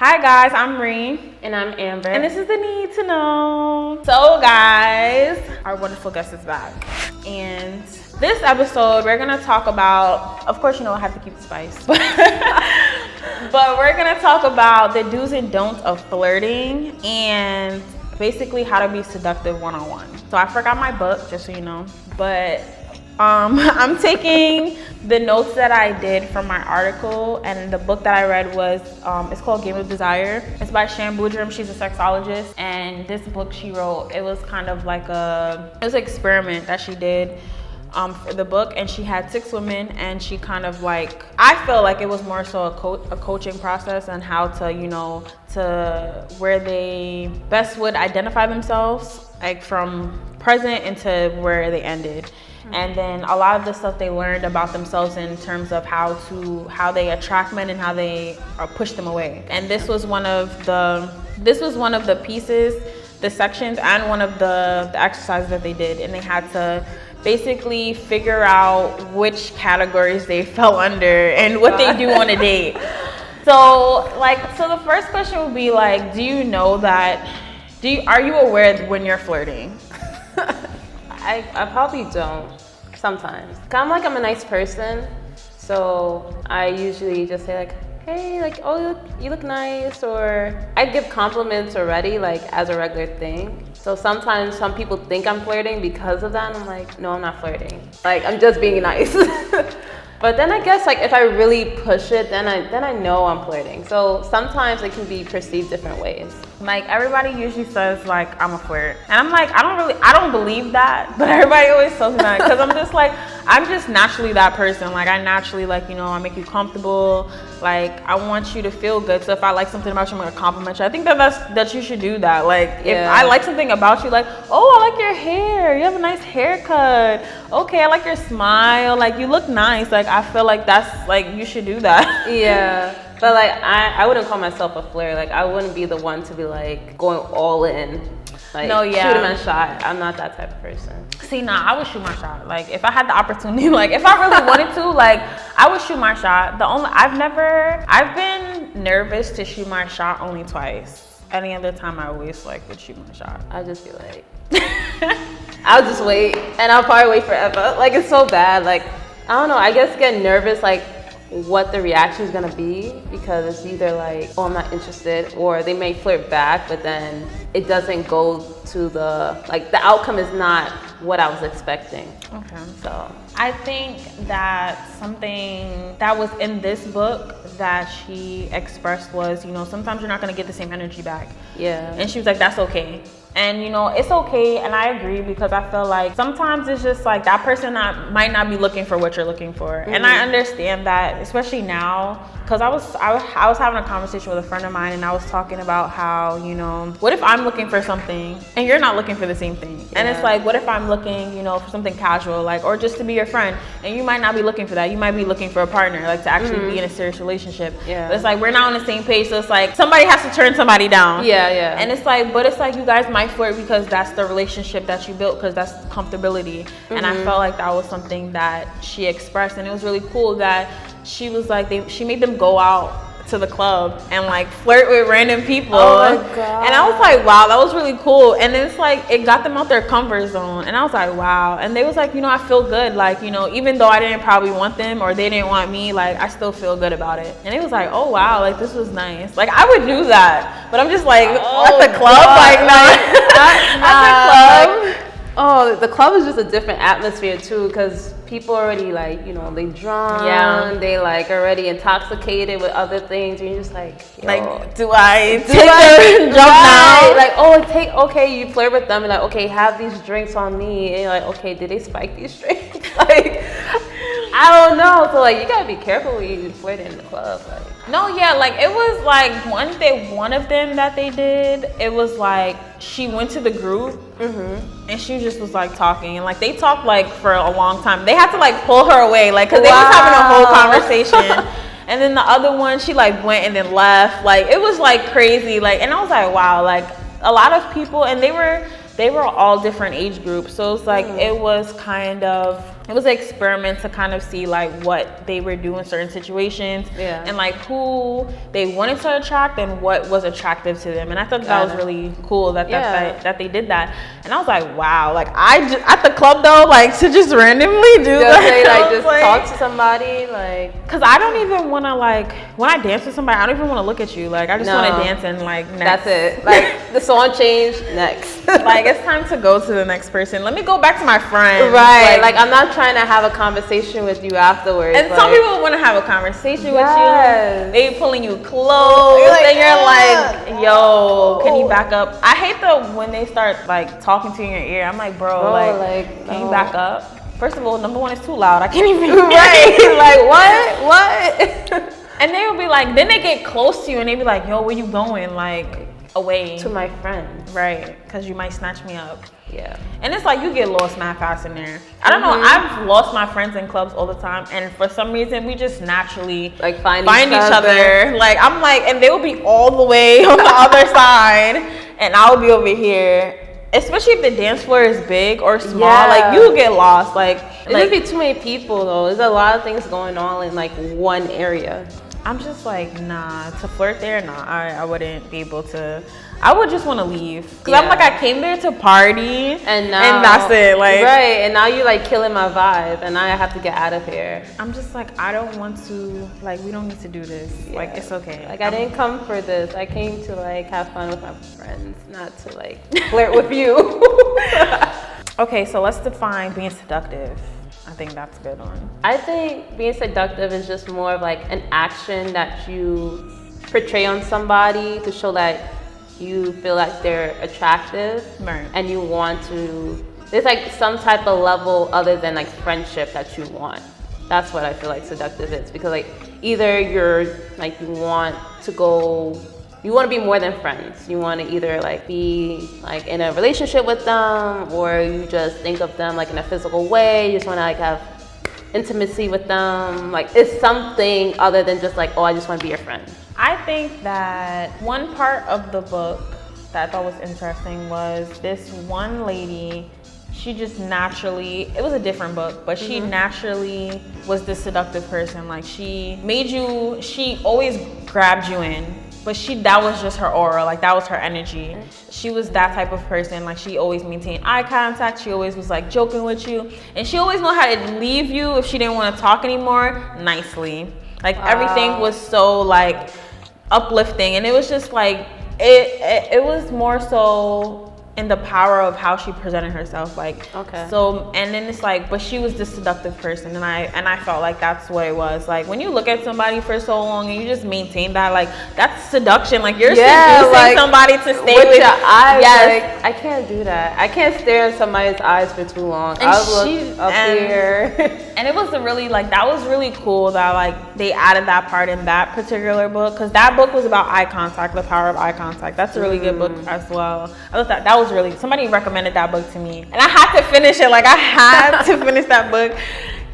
Hi guys, I'm Ree. And I'm Amber. And this is The Need to Know. So guys, our wonderful guest is back. And this episode, we're gonna talk about, of course, I have to keep the spice. But we're gonna talk about the do's and don'ts of flirting and basically how to be seductive one-on-one. So I forgot my book, just so you know. But I'm taking the notes that I did from my article, and the book that I read was, it's called Game of Desire. It's by Shan Boudram. She's a sexologist, and this book she wrote, it was kind of like it was an experiment that she did for the book, and she had 6 women, and she kind of like, I feel like it was more so a coaching process on how to, to where they best would identify themselves, like from present into where they ended. And then a lot of the stuff they learned about themselves in terms of how they attract men and how they push them away. And this was one of the pieces, the sections, and one of the exercises that they did. And they had to basically figure out which categories they fell under and what they do on a date. So the first question would be like, do you know that? Are you aware when you're flirting? I probably don't sometimes. I'm a nice person, so I usually just say like, hey, like, oh, you look nice, or I give compliments already, like as a regular thing. So sometimes some people think I'm flirting because of that, and I'm like, no, I'm not flirting. Like, I'm just being nice. But then I guess like if I really push it, then I know I'm flirting. So sometimes it can be perceived different ways. Like everybody usually says like I'm a flirt, and I'm like I don't believe that, but everybody always tells me that because I'm just naturally that person. Like I naturally I make you comfortable. Like I want you to feel good. So if I like something about you, I'm gonna compliment you. I think that you should do that. Like if I like something about you, like, oh, I like your hair. You have a nice haircut. Okay, I like your smile. Like you look nice. Like I feel like that's like you should do that. Yeah. But like I wouldn't call myself a flirt. Like I wouldn't be the one to be like going all in. Like shoot my shot. I'm not that type of person. See, I would shoot my shot. Like if I had the opportunity, like if I really wanted to, like I would shoot my shot. I've been nervous to shoot my shot only twice. Any other time I always would shoot my shot. I'll just be like, I'll just wait, and I'll probably wait forever. Like it's so bad. Like I don't know. I guess get nervous like what the reaction is gonna be, because it's either like, oh, I'm not interested, or they may flirt back, but then it doesn't go to the outcome is not what I was expecting. Okay. So I think that something that was in this book that she expressed was, sometimes you're not gonna get the same energy back. Yeah. And she was like, that's okay. And it's okay, and I agree, because I feel like sometimes it's just like that person might not be looking for what you're looking for. Mm-hmm. And I understand that, especially now, because I was having a conversation with a friend of mine, and I was talking about how, what if I'm looking for something and you're not looking for the same thing? Yeah. And it's like, what if I'm looking, for something casual, like, or just to be your friend, and you might not be looking for that. You might be looking for a partner, like to actually be in a serious relationship. Yeah. But it's like, we're not on the same page, so it's like somebody has to turn somebody down. Yeah, yeah. And it's like, you guys might flirt because that's the relationship that you built, because that's comfortability. Mm-hmm. And I felt like that was something that she expressed, and it was really cool that she was like, she made them go out to the club and like flirt with random people. Oh my God. And I was like, wow, that was really cool. And it's like, it got them out their comfort zone, and I was like, wow. And they was like, I feel good, like, even though I didn't probably want them, or they didn't want me, like I still feel good about it. And it was like, oh wow, like this was nice. Like I would do that, but I'm just like, at the club, God. like at the club. Oh, the club is just a different atmosphere too, because people already like, they drunk, they like already intoxicated with other things, and you're just like, do I take the jump now? Like, okay, you flirt with them, and like, okay, have these drinks on me, and you're like, okay, did they spike these drinks? Like, I don't know. So like, you gotta be careful when you flirt in the club. Like, no, yeah, like it was like one of them that they did, it was like she went to the group, and she just was like talking, and like they talked like for a long time. They had to like pull her away, like, because they was having a whole conversation. And then the other one, she like went and then left. Like it was like crazy. Like, and I was like, wow, like a lot of people, and they were all different age groups. So it's like it was kind of it was an experiment to kind of see like what they would do in certain situations, and like who they wanted to attract and what was attractive to them. And I thought that was really cool that they did that. And I was like, wow, like I just at the club though, like to just randomly do that, like just talk to somebody, like, because I don't even want to, like, when I dance with somebody, I don't even want to look at you. Like I just want to dance and like next. That's it. Like the song changed, next. Like it's time to go to the next person. Let me go back to my friend. Right. Like I'm not trying to have a conversation with you afterwards. And some people want to have a conversation with you. They pulling you close, and you're like, yo, can you back up? I hate when they start like talking to you in your ear. I'm like, bro, like can you back up? First of all, number one, it's too loud. I can't even hear you. Like what? And they will be like, then they get close to you and they be like, yo, where you going? Like away. To my friends. Right, because you might snatch me up. Yeah. And it's like you get lost mad fast in there. I don't know. I've lost my friends in clubs all the time, and for some reason we just naturally like find each other. Like I'm like, and they will be all the way on the other side, and I'll be over here. Especially if the dance floor is big or small, like you get lost. Like there'd be too many people though. There's a lot of things going on in like one area. I'm just like, nah, to flirt there, nah, I wouldn't be able to. I would just want to leave. Because I'm like, I came there to party. And that's it. Like, right. And now you're like killing my vibe. And now I have to get out of here. I'm just like, I don't want to, like, we don't need to do this. Like, it's okay. Like, I didn't come for this. I came to like have fun with my friends, not to like flirt with you. Okay, so let's define being seductive. I think that's a good one. I think being seductive is just more of like an action that you portray on somebody to show that you feel like they're attractive, right, and you want to, there's like some type of level other than like friendship that you want. That's what I feel like seductive is, because like either you're like, you want to be more than friends. You want to either like be like in a relationship with them, or you just think of them like in a physical way. You just want to like have intimacy with them. Like it's something other than just like, oh, I just want to be your friend. I think that one part of the book that I thought was interesting was this one lady, she just naturally, it was a different book, but she naturally was this seductive person. Like she always grabbed you in, but that was just her aura, like that was her energy. She was that type of person. Like she always maintained eye contact. She always was like joking with you, and she always knew how to leave you if she didn't want to talk anymore nicely. Like everything was so like uplifting, and it was just like it was more so in the power of how she presented herself. Like so, and then it's like, but she was this seductive person, and I felt like that's what it was. Like when you look at somebody for so long and you just maintain that, like that's seduction. Like you're seducing somebody to stay with your eyes. Yes. Like I can't do that. I can't stare in somebody's eyes for too long. And I'll look up here. And it was really like, that was really cool that like they added that part in that particular book, because that book was about eye contact, the power of eye contact. That's a really good book as well. I thought that was really, somebody recommended that book to me, and I had to finish it. Like I had to finish that book,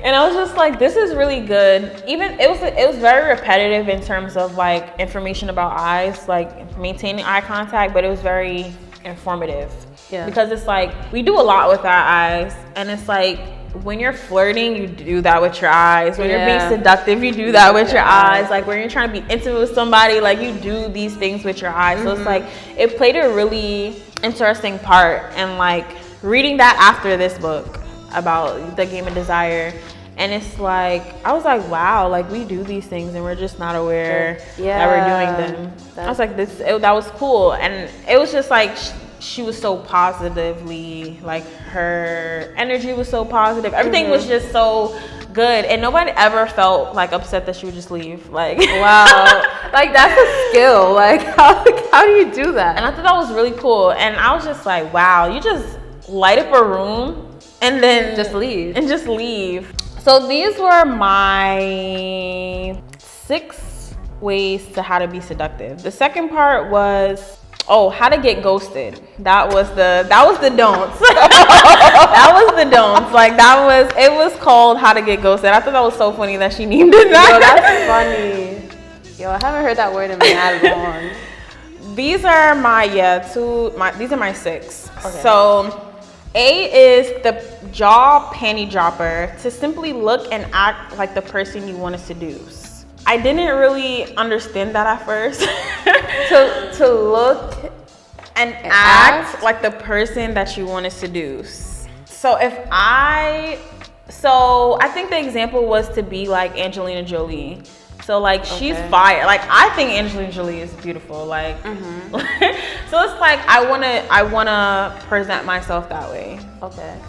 and I was just like, this is really good. Even it was very repetitive in terms of like information about eyes, like maintaining eye contact, but it was very informative. Because it's like we do a lot with our eyes, and it's like when you're flirting, you do that with your eyes. When you're being seductive, you do that with your eyes. Like when you're trying to be intimate with somebody, like you do these things with your eyes. So it's like it played a really interesting part, and like reading that after this book about the game of desire, and it's like I was like, wow, like we do these things and we're just not aware that we're doing them. I was like, that was cool, and it was just like she was so positively, like her energy was so positive. Everything was just so good, and nobody ever felt like upset that she would just leave. Like wow, like that's a skill. Like how do you do that? And I thought that was really cool, and I was just like, wow, you just light up a room and then just leave. So these were my 6 ways to how to be seductive. The second part was how to get ghosted. That was the don'ts. That was the don'ts. Like it was called How to Get Ghosted. I thought that was so funny that she named it that. Yo, that's funny. Yo, I haven't heard that word in mad long. These are these are my 6. Okay. So A is jaw panty dropper, to simply look and act like the person you want to seduce. I didn't really understand that at first. To look and act like the person that you want to seduce. So I think the example was to be like Angelina Jolie. So like she's fire. Like I think Angelina Jolie is beautiful. Like so it's like I wanna present myself that way. Okay.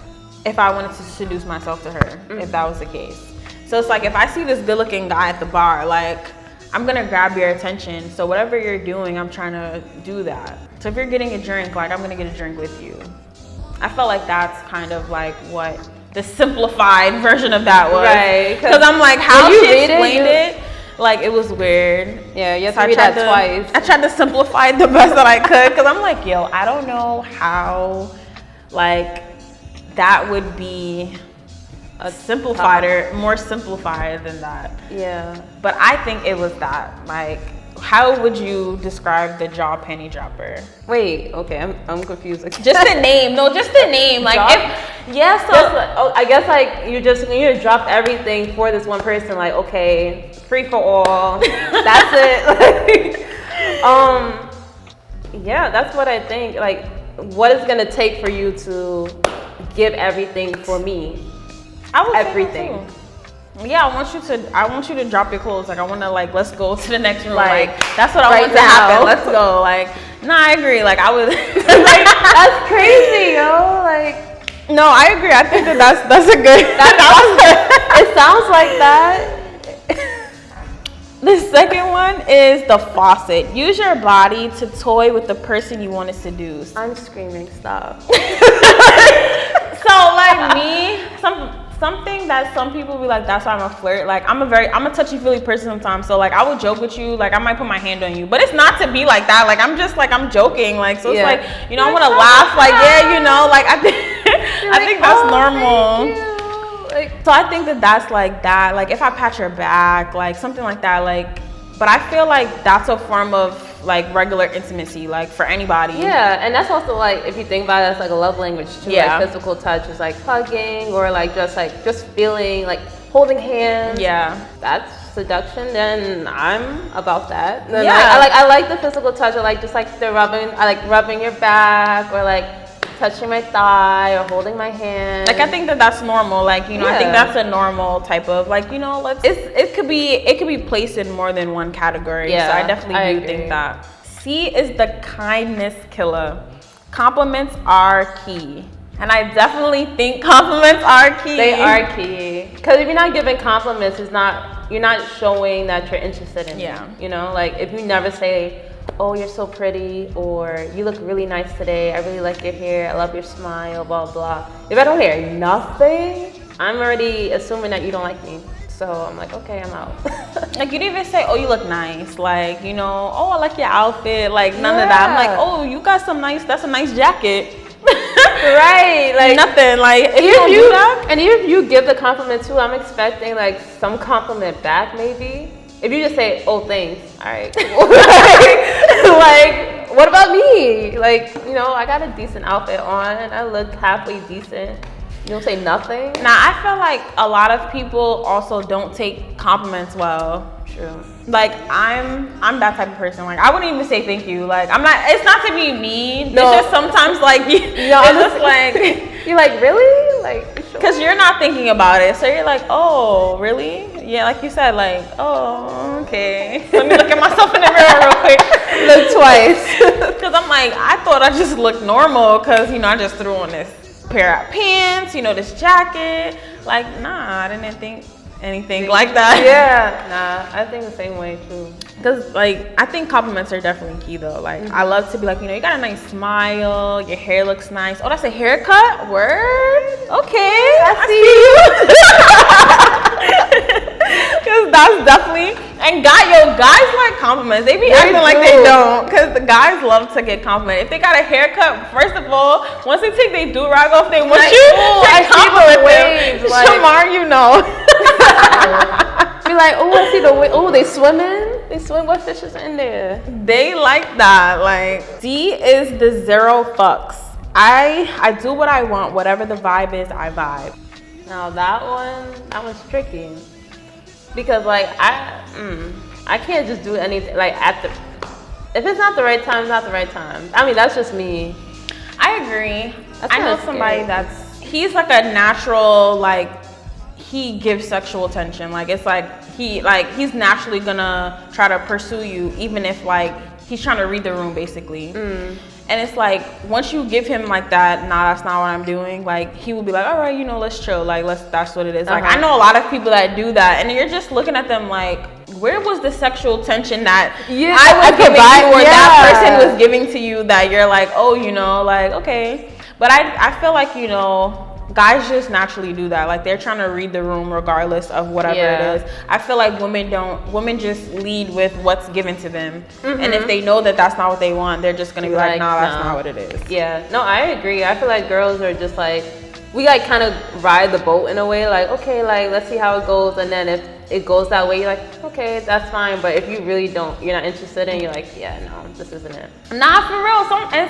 If I wanted to seduce myself to her, if that was the case. So it's like if I see this good looking guy at the bar, like I'm gonna grab your attention. So whatever you're doing, I'm trying to do that. So if you're getting a drink, like I'm gonna get a drink with you. I felt like that's kind of like what the simplified version of that was. Right. Because I'm like, how she explained it, like it was weird. Yeah, you have to read that twice. I tried to simplify it the best that I could because I'm like, yo, I don't know how like that would be a simplified or more simplified than that. Yeah. But I think it was that. Like, how would you describe the jaw panty dropper? Wait, okay, I'm confused. Just the name. No, just the name. Like I guess like you just drop everything for this one person, like, okay, free for all. That's it. Yeah, that's what I think. Like, what is gonna take for you to give everything for me? I would everything. Yeah, I want you to drop your clothes. Like I want to like, let's go to the next room. Like that's what I right want to happen. Let's go. Like, nah, I agree. Like I would. Like that's crazy, yo. Like. No, I agree. I think that's a good. It sounds like that. The second one is the faucet. Use your body to toy with the person you want to seduce. I'm screaming, stop. So like me, something that some people be like, that's why I'm a flirt. Like I'm a touchy-feely person sometimes. So like I would joke with you, like I might put my hand on you, but it's not to be like that. Like I'm just like I'm joking. Like so it's like, you know, I want to laugh. Like yeah, you know, like I think that's normal. Like, so I think that's like that. Like if I pat your back, like something like that. Like, but I feel like that's a form of like regular intimacy, like for anybody. Yeah, and that's also like if you think about it, that's like a love language too. Yeah. Like physical touch is like hugging or like just feeling, like holding hands. Yeah. That's seduction. Then I'm about that. Then yeah. I like the physical touch. I like just like the rubbing. I like rubbing your back or like touching my thigh or holding my hand. Like I think that's normal. Like, you know, I think that's a normal type of like, you know, it could be placed in more than one category. Yeah, so I definitely do think that. C is the kindness killer. Compliments are key. And I definitely think compliments are key. They are key. Because if you're not giving compliments, you're not showing that you're interested in it. You know, like if you never say, oh, you're so pretty, or you look really nice today, I really like your hair, I love your smile, blah, blah. If I don't hear nothing, I'm already assuming that you don't like me. So I'm like, okay, I'm out. Like you didn't even say, oh, you look nice. Like, you know, oh, I like your outfit. Like none of that. I'm like, oh, you got that's a nice jacket. Right, like nothing. Like if you don't do that. And even if you give the compliment too, I'm expecting like some compliment back maybe. If you just say, oh, thanks, all right. Like, what about me? Like, you know, I got a decent outfit on. I look halfway decent. You don't say nothing? Nah, I feel like a lot of people also don't take compliments well. True. Like, I'm that type of person. Like, I wouldn't even say thank you. Like, it's not to be mean. No. It's just sometimes, like, it's just like... You're like, really? Like, because you're not thinking about it. So you're like, oh, really? Yeah, like you said, like, oh, okay. Let me look at myself in the mirror real quick. Look twice. Because I'm like, I thought I just looked normal because, you know, I just threw on this pair of pants, you know, this jacket. Like, nah, I didn't think anything like that. Yeah, nah, I think the same way too. Because, like, I think compliments are definitely key though. Like, I love to be like, you know, you got a nice smile, your hair looks nice. Oh, that's a haircut? Word? Okay, I see you. Because that's definitely, and guys like compliments. They be acting like they don't. Because the guys love to get complimented. If they got a haircut, first of all, once they take their do-rag off, they want you to compliment them. Like, Shamar, you know. Be like, oh, I see the way. Oh, they swimming. They swim. What fish is in there? They like that. Like, D is the zero fucks. I do what I want. Whatever the vibe is, I vibe. Now that one's tricky. Because like I can't just do anything like if it's not the right time, it's not the right time. I mean, that's just me. I agree. I know somebody he's like a natural, like, he gives sexual attention. Like, it's like he's naturally gonna try to pursue you, even if like he's trying to read the room basically. And it's like, once you give him like that, nah, that's not what I'm doing, like, he will be like, all right, you know, let's chill, like, that's what it is. Like, I know a lot of people that do that, and you're just looking at them like, where was the sexual tension that I was giving you, or that person was giving to you, that you're like, oh, you know, like, okay. But I feel like, you know, guys just naturally do that. Like, they're trying to read the room regardless of whatever it is. I feel like women just lead with what's given to them. And if they know that that's not what they want, they're just gonna be like, nah, that's not what it is. Yeah, no, I agree. I feel like girls are just like, we like kind of ride the boat in a way, like, okay, like, let's see how it goes. And then if it goes that way, you're like, okay, that's fine. But if you really you're not interested in, you're like, yeah, no, this isn't it. Nah, for real.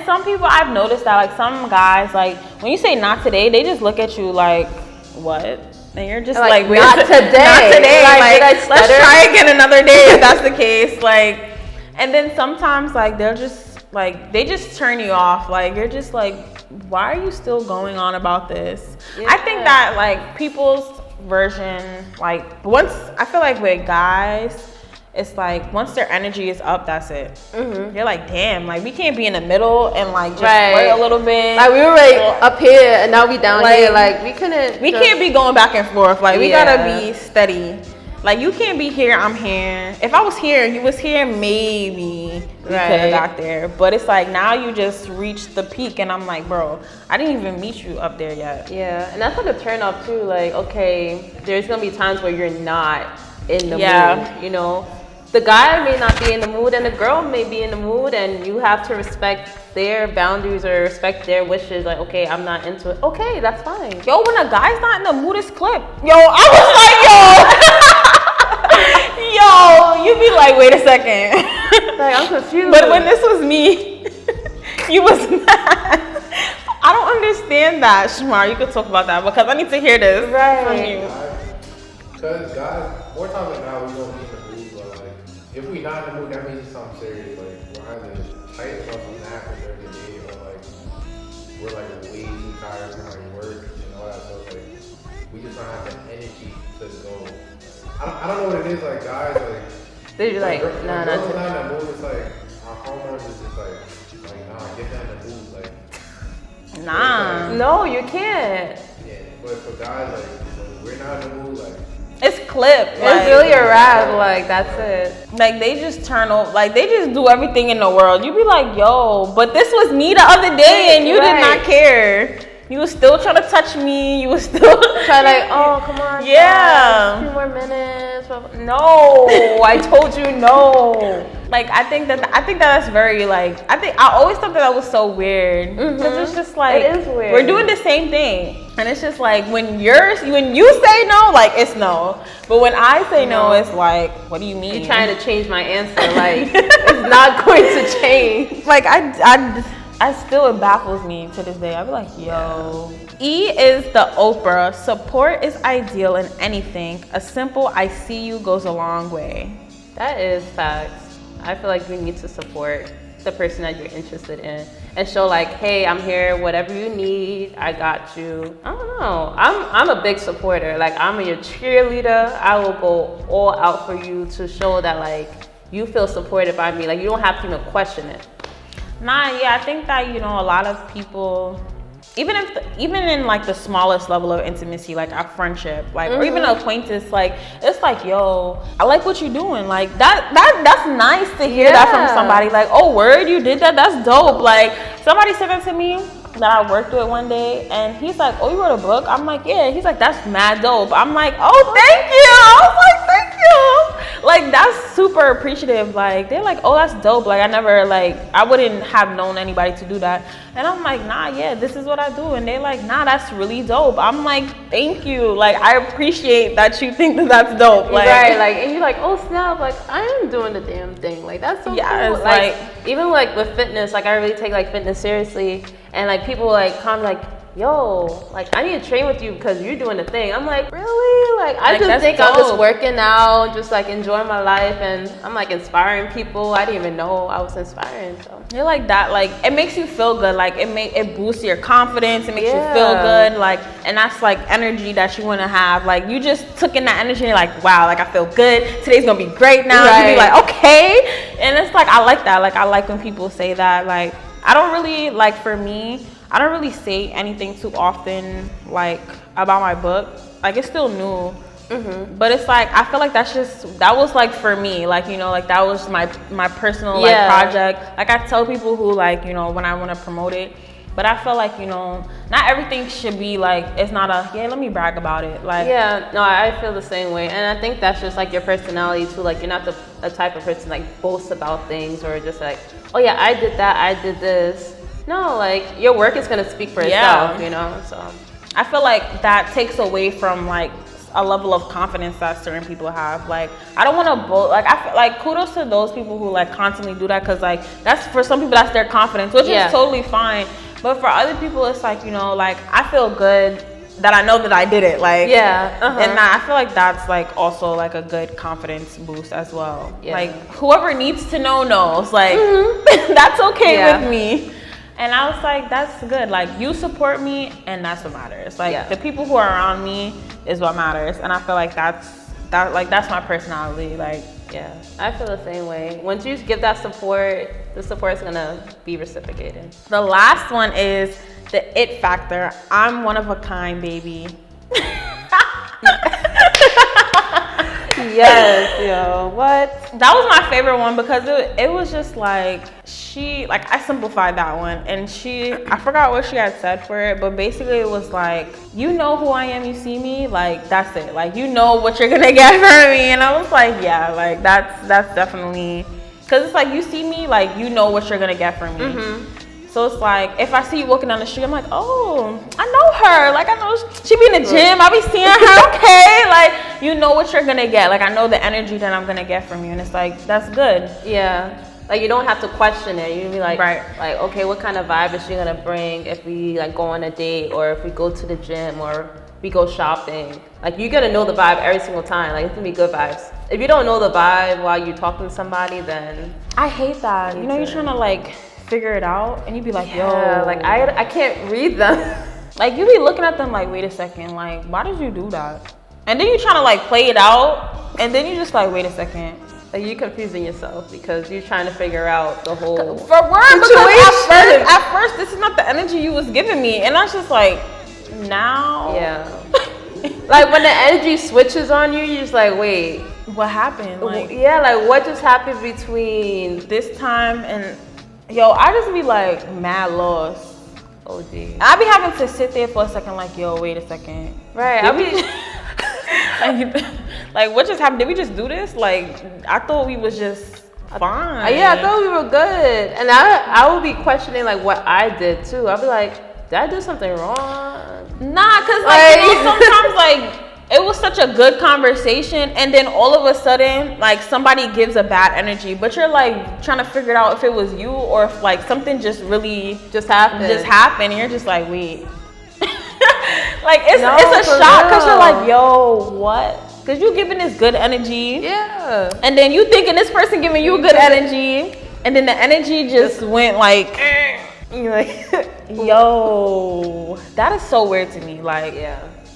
Some people, I've noticed that, like, some guys, like, when you say not today, they just look at you like, what? And you're just like not today. Not today. Like, let's try again another day if that's the case. Like, and then sometimes, like, they'll just, like, they just turn you off. Like, you're just like, why are you still going on about this? Yeah. I think that, like, people's version, like, once, I feel like with guys, it's like, once their energy is up, that's it. You're like, damn, like, we can't be in the middle and like just wait a little bit. Like, we were like up here and now we down here. Like, we can't be going back and forth. Like, we gotta be steady. Like, you can't be here, I'm here. If I was here and you was here, maybe we could have got there. But it's like, now you just reached the peak and I'm like, bro, I didn't even meet you up there yet. Yeah, and that's like a turn off too. Like, okay, there's gonna be times where you're not in the mood, you know? The guy may not be in the mood and the girl may be in the mood, and you have to respect their boundaries or respect their wishes. Like, okay, I'm not into it. Okay, that's fine. Yo, when a guy's not in the mood, it's clip. Yo, I was like, yo, you be like, wait a second. Like, I'm confused. But when this was me, you was mad. I don't understand that, Shamar. You could talk about that because I need to hear this from you. Because guys, more times than not, we don't be in the mood, but like, if we not in the mood, that means it's something serious. Like, we're either tight about something happened during the day, or like, we're like way too tired from how we work and all that stuff. Like, we just don't have the energy to go. I don't know what it is, like, guys, like, they're like, nah, not in the mood. It's like, our hormones is just like, nah, get that in the mood. Like, nah. Like, no, you can't. Yeah, but for guys, like, when we're not in the mood, like, it's clip. It's like, really a rap. Like, that's it. Like, they just turn over. Like, they just do everything in the world. You be like, yo, but this was me the other day and you did not care. You was still trying to touch me. You was still trying like, oh, come on. Yeah. A few more minutes. No, I told you no. Like, I think that's very, like, I always thought that was so weird. Because it's just like, it is weird. We're doing the same thing. And it's just like, when you say no, like, it's no. But when I say no, it's like, what do you mean? You're trying to change my answer. Like, it's not going to change. Like, I still, it baffles me to this day. I be like, yo. E is the Oprah. Support is ideal in anything. A simple I see you goes a long way. That is facts. I feel like you need to support the person that you're interested in and show like, hey, I'm here, whatever you need, I got you. I don't know. I'm a big supporter. Like, I'm your cheerleader. I will go all out for you to show that like you feel supported by me. Like, you don't have to even question it. Nah, yeah, I think that, you know, a lot of people, even in like the smallest level of intimacy, like our friendship, like, or even an acquaintance, like, it's like, yo, I like what you're doing. Like, that's nice to hear that from somebody. Like, oh, word, you did that? That's dope. Like, somebody said that to me that I worked with one day, and he's like, oh, you wrote a book? I'm like, yeah. He's like, that's mad dope. I'm like, oh, thank you. I was like, thank you. Like, that's super appreciative. Like, they're like, oh, that's dope. Like, I wouldn't have known anybody to do that. And I'm like, nah, yeah, this is what I do. And they're like, nah, that's really dope. I'm like, thank you. Like, I appreciate that you think that that's dope. Like, right, like, and you're like, oh, snap, like, I am doing the damn thing. Like, that's so cool. It's like, even like with fitness, like, I really take like fitness seriously. And like people like come like, yo, like I need to train with you because you're doing the thing. I'm like, really? Like I just think I'm just working out, just like enjoying my life, and I'm like inspiring people. I didn't even know I was inspiring. So you're like that. Like it makes you feel good. Like it boosts your confidence. It makes you feel good. Like, and that's like energy that you want to have. Like you just took in that energy and you're like, wow, like I feel good. Today's gonna be great now. Right. You be like, okay. And it's like I like that. Like I like when people say that. Like I don't really like, for me, I don't really say anything too often, like, about my book. Like, it's still new. But it's like, I feel like that was like for me, like, you know, like that was my personal like project. Like I tell people who like, you know, when I want to promote it, but I feel like, you know, not everything should be like, it's not a, let me brag about it. Like, no, I feel the same way. And I think that's just like your personality too. Like you're not the type of person like boasts about things or just like, oh yeah, I did that, I did this. No, like your work is gonna speak for itself, you know. So I feel like that takes away from like a level of confidence that certain people have. Like I don't want to like I feel like kudos to those people who like constantly do that, because like that's, for some people that's their confidence, which is totally fine. But for other people, it's like, you know, like I feel good that I know that I did it. Like and I feel like that's like also like a good confidence boost as well. Like whoever needs to know knows. Like that's okay with me. And I was like, that's good. Like, you support me, and that's what matters. Like, the people who are around me is what matters. And I feel like that's my personality. Like, I feel the same way. Once you give that support, the support is gonna be reciprocated. The last one is the it factor. I'm one of a kind, baby. Yes, yo, what? That was my favorite one because it was just like, I simplified that one, and I forgot what she had said for it, but basically it was like, you know who I am, you see me, like that's it, like you know what you're gonna get from me. And I was like, yeah, like that's definitely, because it's like, you see me, like you know what you're gonna get from me. So it's like, if I see you walking down the street, I'm like, oh, I know her. Like, I know she be in the gym. I be seeing her, okay? Like, you know what you're going to get. Like, I know the energy that I'm going to get from you. And it's like, that's good. Yeah. Like, you don't have to question it. You can be like, like, okay, what kind of vibe is she going to bring if we, like, go on a date, or if we go to the gym, or we go shopping? Like, you're going to know the vibe every single time. Like, it's going to be good vibes. If you don't know the vibe while you're talking to somebody, then... I hate that. You know, you're trying to, like... figure it out, and you be like, yo, like I can't read them. Like you be looking at them like, wait a second, like why did you do that? And then you trying to like play it out, and then you just like, wait a second, like you're confusing yourself because you're trying to figure out the whole situation. Because at first this is not the energy you was giving me, and I was just like, now like when the energy switches on you, you're just like, wait, what happened? Like like what just happened between this time and yo, I just be like mad lost. Oh geez. I be having to sit there for a second, like, yo, wait a second. Right. I be like, what just happened? Did we just do this? Like, I thought we was just fine. Yeah, I thought we were good. And I would be questioning like what I did too. I'd be like, did I do something wrong? Nah, cause like you know, sometimes like it was such a good conversation, and then all of a sudden, like somebody gives a bad energy, but you're like trying to figure it out if it was you or if like something just really happened, and you're just like, wait, like it's a shock because you're like, yo, what? Because you giving this good energy, and then you thinking this person giving you good energy, and then the energy just went like, you're like, yo, that is so weird to me, like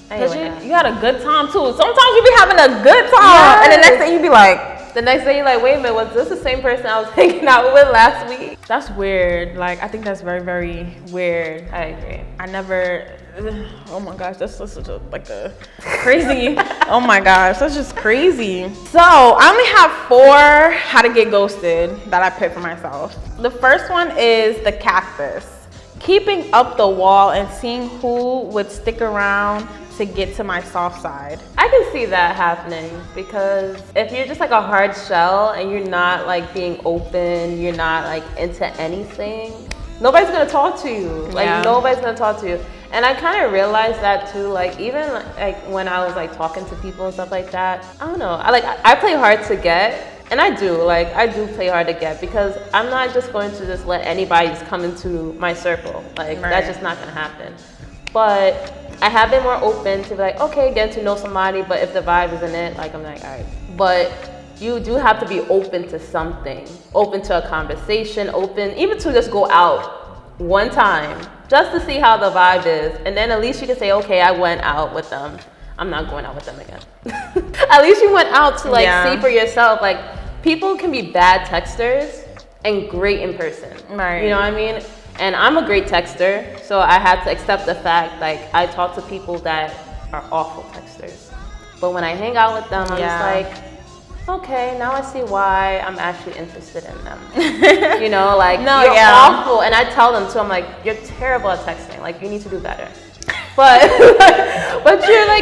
Because you had a good time too. Sometimes you be having a good time, and the next day you be like, you're like, wait a minute, was this the same person I was hanging out with last week? That's weird. Like, I think that's very, very weird. I agree. I never. Oh my gosh, that's such a crazy. Oh my gosh, that's just crazy. So I only have 4 how to get ghosted that I picked for myself. The first one is the Cactus. Keeping up the wall and seeing who would stick around to get to my soft side. I can see that happening because if you're just like a hard shell and you're not like being open, you're not like into anything, nobody's gonna talk to you. Like nobody's gonna talk to you. And I kind of realized that too, like even like when I was like talking to people and stuff like that, I don't know, I play hard to get. And I do play hard to get, because I'm not just going to just let anybody just come into my circle. Like, that's just not gonna happen. But I have been more open to be like, okay, get to know somebody, but if the vibe isn't it, like, I'm like, all right. But you do have to be open to something, open to a conversation, open even to just go out one time just to see how the vibe is. And then at least you can say, okay, I went out with them. I'm not going out with them again. At least you went out to see for yourself. Like, people can be bad texters and great in person. Right. You know what I mean? And I'm a great texter, so I had to accept the fact, like, I talk to people that are awful texters. But when I hang out with them, I'm just like, okay, now I see why I'm actually interested in them. You know, like, you're awful. And I tell them too, I'm like, you're terrible at texting. Like, you need to do better. But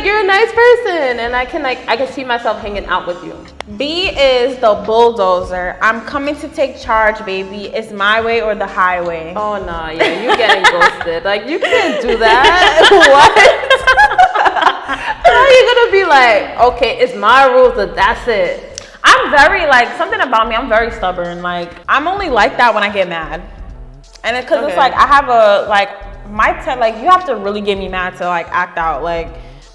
you're a nice person, and I can see myself hanging out with you. B is the bulldozer. I'm coming to take charge, baby. It's my way or the highway. Oh no, yeah, you're getting ghosted. Like, you can't do that. What? How are you gonna be like, okay, it's my rules, but that's it? I'm very, like, something about me, I'm very stubborn. Like, I'm only like that when I get mad. And because it's like, I have a, like, like, you have to really get me mad to, like, act out. Like,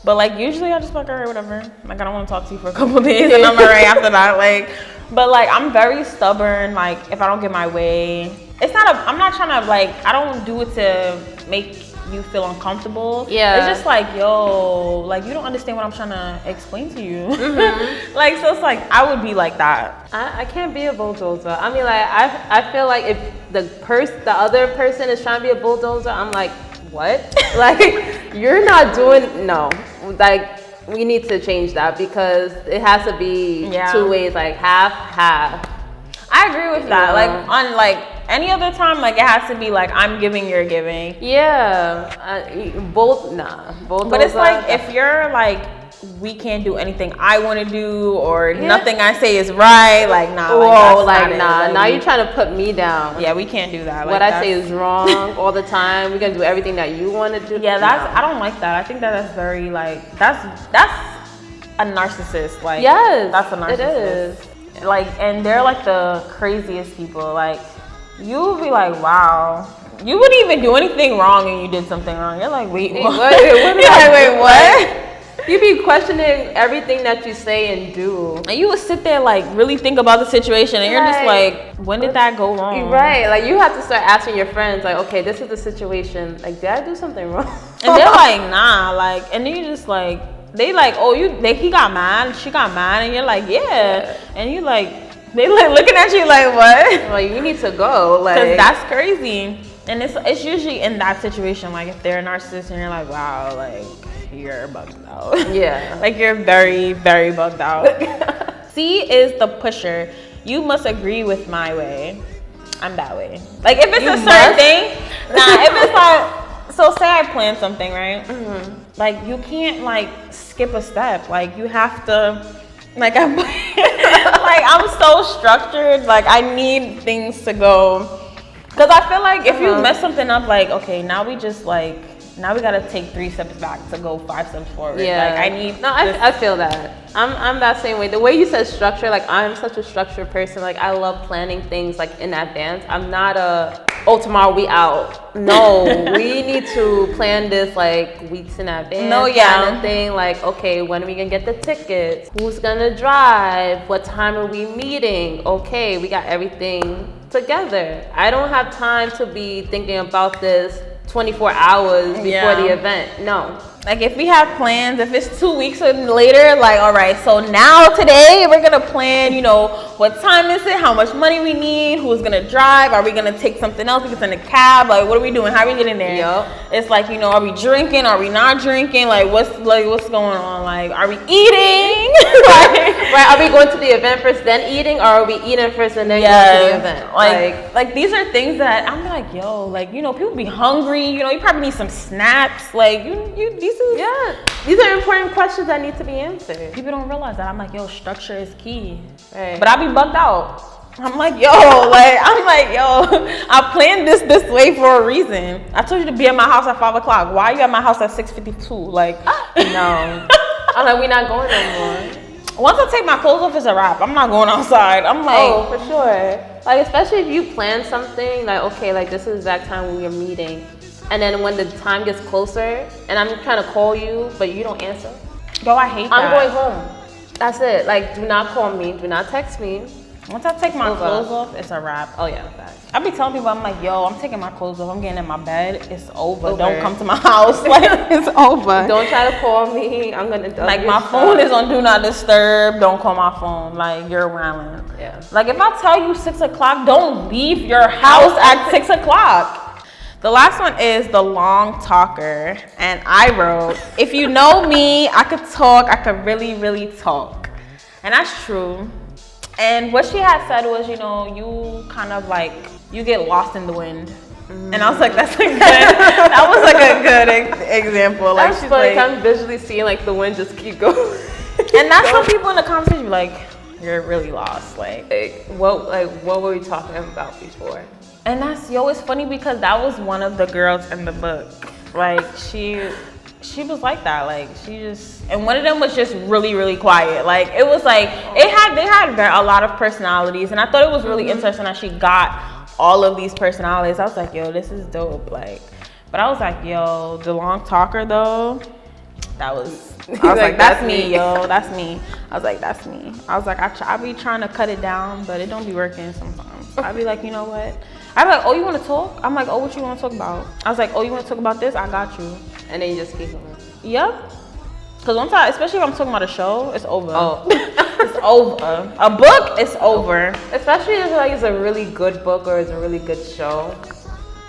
but, like, usually I just like, all right, whatever. Like, I don't want to talk to you for a couple of days, and I'm all right after that. Like, but, like, I'm very stubborn. Like, if I don't get my way, I'm not trying to, like, I don't do it to make you feel uncomfortable. Yeah. It's just like, yo, like, you don't understand what I'm trying to explain to you. Mm-hmm. Like, so it's like, I would be like that. I can't be a bulldozer. I mean, like, I feel like if the other person is trying to be a bulldozer, I'm like, what? Like, you're not doing, no. Like, we need to change that, because it has to be two ways, like, half. I agree with that. Like, on, like, any other time, like, it has to be like, I'm giving, you're giving. Yeah. Both. But it's like, if you're like, we can't do anything I want to do, or nothing I say is right, like, nah. Whoa, like, nah. Like, now you're trying to put me down. Yeah, we can't do that. Like, what I say is wrong all the time. We're gonna do everything that you want to do. Yeah, I don't like that. I think that's very, like, that's a narcissist. Like, yes, that's a narcissist. It is. Like, and they're like the craziest people. Like, you would be like, wow, you wouldn't even do anything wrong and you did something wrong. You're like, wait, what? Wait, what? You be questioning everything that you say and do. And you would sit there, like, really think about the situation, and you're just like, when did that go wrong? Right, like, you have to start asking your friends, like, okay, this is the situation. Like, did I do something wrong? And they're like, nah, like, and then you just like, they like, oh, he got mad, she got mad, and you're like, yeah. And you like, they like looking at you like, what? Like, you need to go, like, 'cause that's crazy. And it's usually in that situation, like, if they're a narcissist and you're like, wow, like, you're bugged out. Yeah. Like, you're very, very bugged out. C is the pusher. You must agree with my way. I'm that way. Like, if it's a certain thing, if it's like, so say I plan something, right? Mm-hmm. Like, you can't, like, skip a step. Like, you have to, like, I'm so structured. Like, I need things to go. Because I feel like if you mess something up, like, okay, now we gotta take 3 steps back to go 5 steps forward. Yeah. Like, I need. No, I feel that. I'm that same way. The way you said structure, like, I'm such a structured person. Like, I love planning things, like, in advance. I'm not tomorrow we out. No, we need to plan this, like, weeks in advance. No, yeah. Kind of thing. Like, okay, when are we gonna get the tickets? Who's gonna drive? What time are we meeting? Okay, we got everything together. I don't have time to be thinking about this 24 hours before the event. No. Like, if we have plans, if it's 2 weeks or later, like, all right, so now today we're gonna plan, you know, what time is it, how much money we need, who's gonna drive, are we gonna take something else, we can send a cab, like, what are we doing, how are we getting there? Yep. It's like, you know, are we drinking, are we not drinking, like, what's going on, like, are we eating? Right, are we going to the event first, then eating, or are we eating first and then going to the event? Like, these are things that I'm like, yo, like, you know, people be hungry, you know, you probably need some snacks, like, these are important questions that need to be answered. People don't realize that. I'm like, yo, structure is key. Right. But I be bugged out. I'm like, yo, I planned this way for a reason. I told you to be at my house at 5 o'clock. Why are you at my house at 6:52? Like, no. I'm like, we're not going no more. Once I take my clothes off, it's a wrap. I'm not going outside. I'm like, oh, for sure. Like, especially if you plan something, like, okay, like, this is the exact time when we're meeting. And then when the time gets closer, and I'm trying to call you, but you don't answer. yo, I hate that. I'm going home. That's it. Like, do not call me. Do not text me. Once I take my clothes off, it's a wrap. Oh, yeah, facts. I be telling people, I'm like, yo, I'm taking my clothes off. I'm getting in my bed. It's over. Don't come to my house. Like, it's over. Don't try to call me. I'm going to... Like, my phone is on Do Not Disturb. Don't call my phone. Like, you're wildin'. Yeah. Like, if I tell you 6 o'clock, don't leave your house at 6 o'clock. The last one is the long talker. And I wrote, if you know me, I could talk. I could really, really talk. And that's true. And what she had said was, you know, you kind of like, you get lost in the wind. And I was like, that's a good, that was like a good example. Like, that's funny. Like, I'm visually seeing like the wind just keep going. And that's when people in the conversation be like, you're really lost. Like what were we talking about before? And that's, yo, it's funny because that was one of the girls in the book. Like, she was like that. Like, she just, and one of them was just really, really quiet. Like, it was like, they had a lot of personalities. And I thought it was really interesting that she got all of these personalities. I was like, yo, this is dope. Like, but I was like, yo, the long talker though, I was like, that's me, yo, that's me. I was like, that's me. I was like, I be trying to cut it down, but it don't be working sometimes. I be like, you know what? I be like, oh, you want to talk? I'm like, oh, what you want to talk about? I was like, oh, you want to talk about this? I got you. And then you just keep going. Yep. Because one time, especially if I'm talking about a show, it's over. Oh. It's over. A book, it's over. Especially if like it's a really good book or it's a really good show.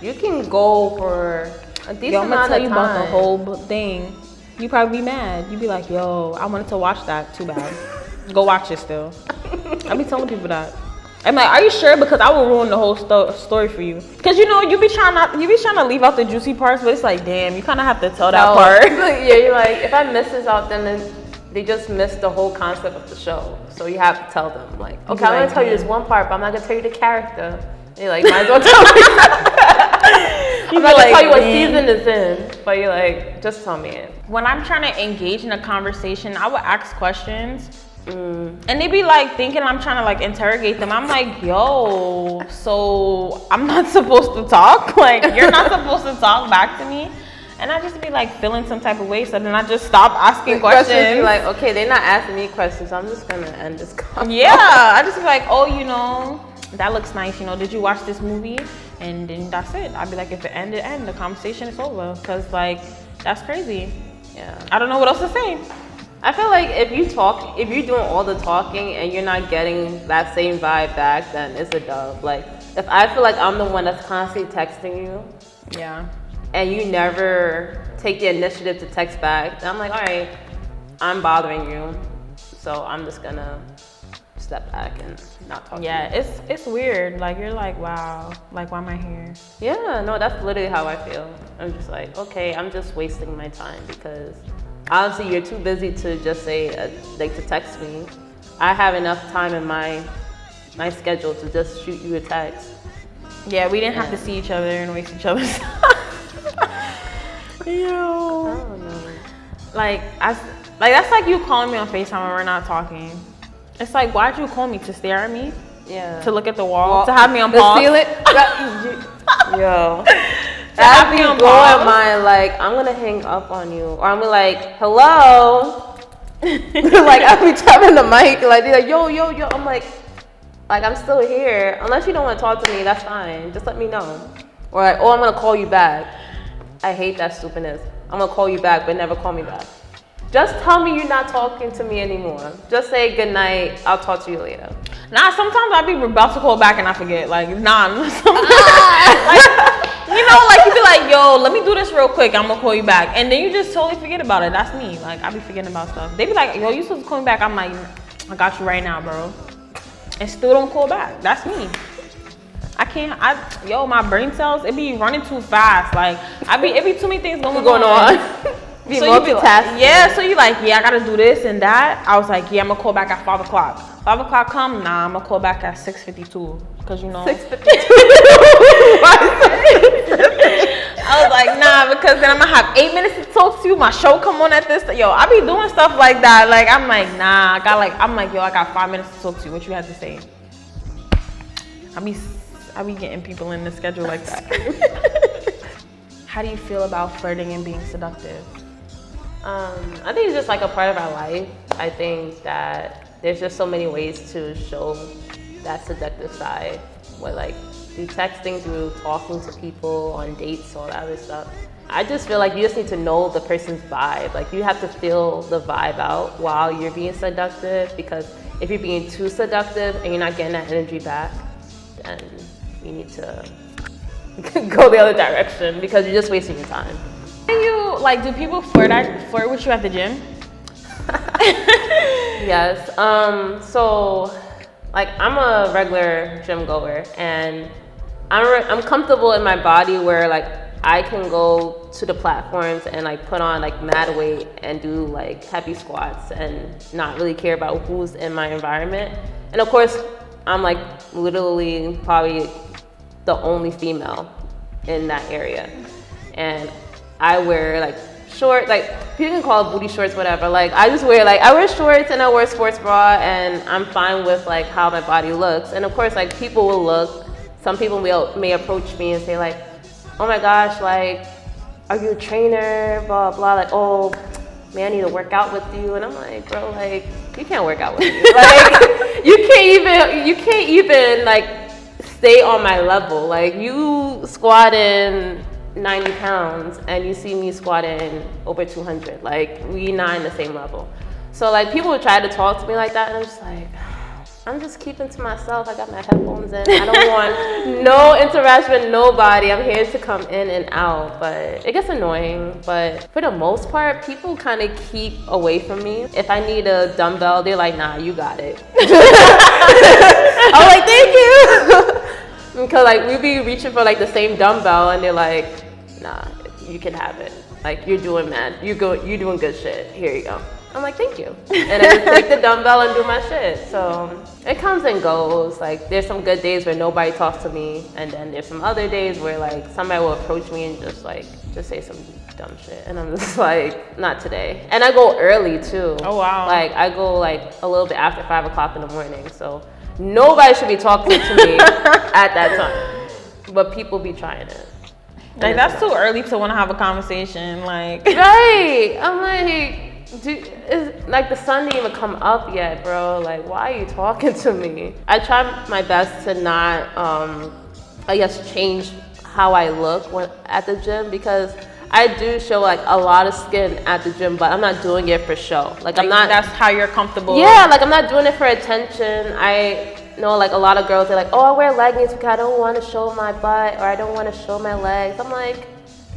You can go for a decent yo, I'm gonna amount tell of you time. about the whole thing. You probably be mad. You be like, yo, I wanted to watch that. Too bad. Go watch it still. I be telling people that. I'm like, are you sure? Because I will ruin the whole story for you. Because you know, you be trying to leave out the juicy parts, but it's like, damn, you kind of have to tell that part. Yeah, you're like, if I miss this out, then they just missed the whole concept of the show. So you have to tell them, like, okay, I'm gonna tell you this one part, but I'm not gonna tell you the character. And you're like, might as well tell me. I'm not gonna tell you what season it's in, but you're like, just tell me it. When I'm trying to engage in a conversation, I would ask questions. And they be like thinking I'm trying to like interrogate them. I'm like, yo, so I'm not supposed to talk? Like, you're not supposed to talk back to me? And I just be like feeling some type of way. So then I just stop asking questions. You're like, okay, they're not asking me questions. I'm just gonna end this conversation. Yeah, I just be like, oh, you know, that looks nice. You know, did you watch this movie? And then that's it. I'd be like, if it ended, the conversation is over. Cause like, that's crazy. Yeah. I don't know what else to say. I feel like if you're doing all the talking and you're not getting that same vibe back, then it's a dub. Like, if I feel like I'm the one that's constantly texting you, yeah, and you never take the initiative to text back, then I'm like, all right, I'm bothering you, so I'm just gonna step back and not talk to you. Yeah, it's weird. Like, you're like, wow, like, why am I here? Yeah, no, that's literally how I feel. I'm just like, okay, I'm just wasting my time because honestly, you're too busy to just say, like, to text me. I have enough time in my schedule to just shoot you a text. Yeah, we didn't have to see each other and waste each other's time. Yo. I don't know. Like, that's like you calling me on FaceTime when we're not talking. It's like, why'd you call me? To stare at me? Yeah. To look at the wall? To have me on pause? To seal it? Yo. That'd be blowing my, like, I'm gonna hang up on you. Or I'm gonna like, hello? Like, I'll be tapping the mic, like, they're like, yo. I'm like, I'm still here. Unless you don't want to talk to me, that's fine. Just let me know. Or like, oh, I'm gonna call you back. I hate that stupidness. I'm gonna call you back, but never call me back. Just tell me you're not talking to me anymore. Just say good night. I'll talk to you later. Nah, sometimes I be about to call back and I forget. Like, nah. You know, like, you be like, yo, let me do this real quick. I'm gonna call you back. And then you just totally forget about it. That's me. Like, I be forgetting about stuff. They be like, yo, you supposed to call me back. I'm like, I got you right now, bro. And still don't call back. That's me. I can't, my brain cells, it be running too fast. Like, it be too many things going on. Be multitasking. Yeah, so you like, yeah, I gotta do this and that. I was like, yeah, I'm gonna call back at 5 o'clock. 5 o'clock come? Nah, I'm gonna call back at 6:52. Cause you know. 6:52. I was like, nah, because then I'm gonna have 8 minutes to talk. talk to you. My show come on at this. Yo, I be doing stuff like that. Like, I'm like, nah. Yo, I got 5 minutes to talk to you. What you have to say? I be getting people in the schedule like that. How do you feel about flirting and being seductive? I think it's just like a part of our life. I think that there's just so many ways to show that seductive side, with like through texting, through talking to people on dates, all that other stuff. I just feel like you just need to know the person's vibe. Like you have to feel the vibe out while you're being seductive, because if you're being too seductive and you're not getting that energy back, then you need to go the other direction, because you're just wasting your time. Do people flirt with you at the gym? Yes. So, like, I'm a regular gym goer, and I'm comfortable in my body where like I can go to the platforms and like put on like mad weight and do like heavy squats and not really care about who's in my environment. And of course, I'm like literally probably the only female in that area, and I wear like short, like people can call it booty shorts, whatever. Like I wear shorts and I wear a sports bra, and I'm fine with like how my body looks. And of course, like people will look. Some people may approach me and say like, "Oh my gosh, like, are you a trainer?" Blah blah. Like, "Oh man, I need to work out with you." And I'm like, "Bro, like you can't work out with me. Like you can't even like stay on my level. Like you squatting 90 pounds and you see me squatting over 200. Like we not in the same level." So like people would try to talk to me like that, and I'm just like, I'm just keeping to myself. I got my headphones in. I don't want no interaction with nobody. I'm here to come in and out, but it gets annoying. But for the most part, people kind of keep away from me. If I need a dumbbell, they're like, "Nah, you got it." I'm like, "Thank you." Because like we be reaching for like the same dumbbell, and they're like, "Nah, you can have it. Like you're doing you're doing good shit. Here you go." I'm like, "Thank you." And I just take the dumbbell and do my shit. So it comes and goes. Like there's some good days where nobody talks to me, and then there's some other days where like somebody will approach me and just say some dumb shit, and I'm just like, not today. And I go early too. Oh wow. Like I go like a little bit after 5 o'clock in the morning. So nobody should be talking to me at that time, but people be trying it. Like that's too early to want to have a conversation. Like right. I'm like, is like the sun didn't even come up yet, bro. Like, why are you talking to me? I try my best to not, I guess, change how I look at the gym, because I do show like a lot of skin at the gym, but I'm not doing it for show. Like I'm not. That's how you're comfortable. Yeah, like I'm not doing it for attention. I know like a lot of girls, they're like, "Oh, I wear leggings because I don't want to show my butt, or I don't want to show my legs." I'm like,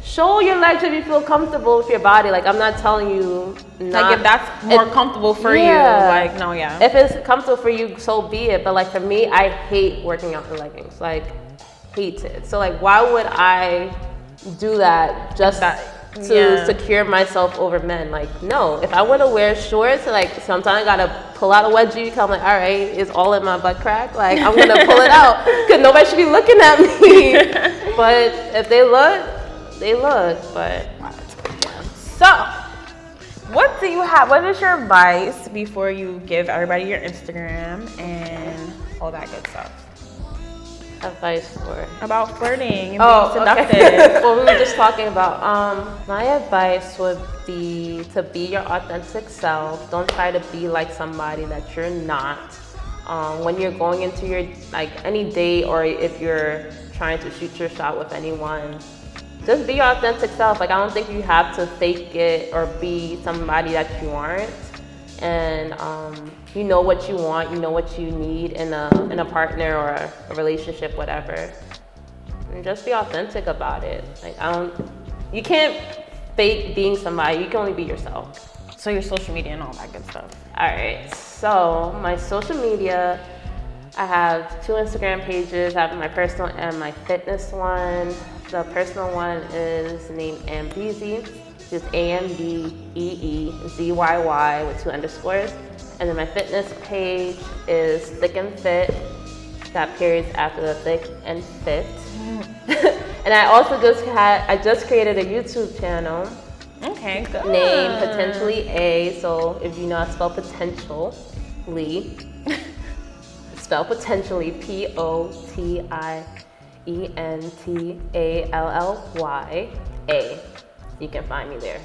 show your legs if you feel comfortable with your body. Like I'm not telling you not. Like if that's more comfortable for you, like no, yeah. If it's comfortable for you, so be it. But like for me, I hate working out in leggings. Like hate it. So like why would I do that just to secure myself over men? Like no. If I want to wear shorts, like sometimes I gotta pull out a wedgie. I'm like, all right, it's all in my butt crack. Like I'm gonna pull it out because nobody should be looking at me. But if they look, they look. But yeah. So, what do you have? What is your advice before you give everybody your Instagram and all that good stuff? Advice for about flirting and being seductive. Okay. Well, we were just talking about. My advice would be to be your authentic self. Don't try to be like somebody that you're not. When you're going into your like any date, or if you're trying to shoot your shot with anyone, just be your authentic self. Like I don't think you have to fake it or be somebody that you aren't. And you know what you want, you know what you need in a partner or a relationship, whatever. And just be authentic about it. Like you can't fake being somebody. You can only be yourself. So your social media and all that good stuff. All right. So my social media, I have 2 Instagram pages. I have my personal and my fitness one. The personal one is named Ambeezy, just AMBEEZYY with 2 underscores. And then my fitness page is Thick and Fit. Got periods after the thick and fit. And I also just created a YouTube channel. Okay, good. Name potentially A. So if you know how to spell potentially, spell potentially POTIENTALLY A. You can find me there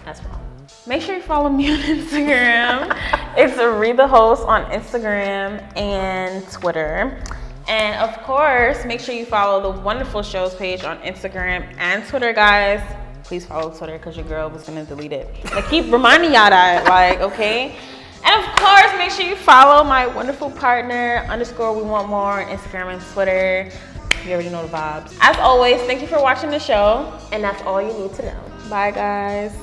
as well. Make sure you follow me on Instagram. It's Read the Host on Instagram and Twitter. And of course, make sure you follow the Wonderful Shows page on Instagram and Twitter, guys. Please follow Twitter because your girl was gonna delete it. I keep reminding y'all that, like, okay? And of course, make sure you follow my wonderful partner, _we want more on Instagram and Twitter. You already know the vibes. As always, thank you for watching the show. And that's all you need to know. Bye, guys.